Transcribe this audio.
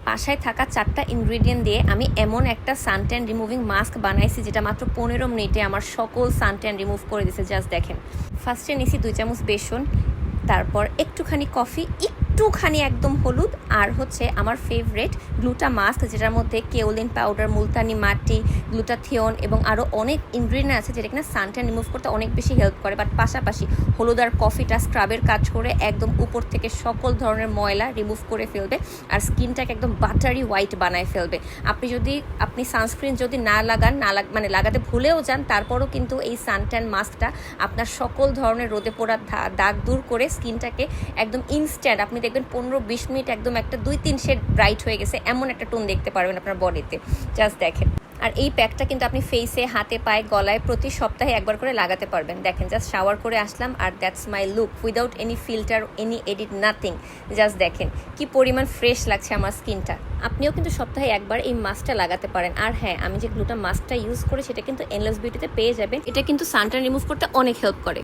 বাসায় থাকা 4টা ইনগ্রিডিয়েন্ট দিয়ে আমি এমন একটা সানট্যান রিমুভিং মাস্ক বানাইছি যেটা মাত্র 15 মিনিটে আমার সকল সানট্যান রিমুভ করে দিয়েছে। জাস্ট দেখেন, ফার্স্টে নিছি 2 চামচ বেসন, তারপর একটুখানি কফি, একটুখানি একদম হলুদ, আর হচ্ছে আমার ফেভারেট গ্লুটা মাস্ক, যেটার মধ্যে কেওলিন পাউডার, মুলতানি মাটি, গ্লুটাথিয়ন এবং আরও অনেক ইনগ্রিডিয়েন্ট আছে যেটা কিনা সানট্যান রিমুভ করতে অনেক বেশি হেল্প করে। বাট পাশাপাশি হলুদ আর কফিটা স্ক্রাবের কাজ করে একদম উপর থেকে সকল ধরনের ময়লা রিমুভ করে ফেলবে আর স্কিনটাকে একদম বাটারি হোয়াইট বানায় ফেলবে। আপনি সানস্ক্রিন যদি না লাগান, মানে লাগাতে ভুলেও যান, তারপরও কিন্তু এই সানট্যান মাস্কটা আপনার সকল ধরনের রোদে পোড়া দাগ দূর করে স্কিনটাকে একদম ইনস্ট্যান্ট, আপনি দেখবেন 15-20 মিনিট একদম একটা 2-3 শেড ব্রাইট হয়ে গেছে এমন একটা টোন দেখতে পারবেন আপনার বডিতে। জাস্ট দেখেন। আর এই প্যাকটা কিন্তু আপনি ফেসে, হাতে, পায়ে, গলায় প্রতি সপ্তাহে একবার করে লাগাতে পারবেন। দেখেন, জাস্ট শাওয়ার করে আসলাম আর that's my look without any filter, any edit, nothing. Just দেখেন কি পরিমাণ ফ্রেশ লাগছে আমার স্কিনটা। আপনিও কিন্তু সপ্তাহে একবার এই মাস্কটা লাগাতে পারেন। আর হ্যাঁ, আমি যে গ্লুটা মাস্কটা ইউজ করি সেটা কিন্তু এনলেস বিউটিতে পেয়ে যাবেন। এটা কিন্তু সানট্যান রিমুভ করতে অনেক হেল্প করে।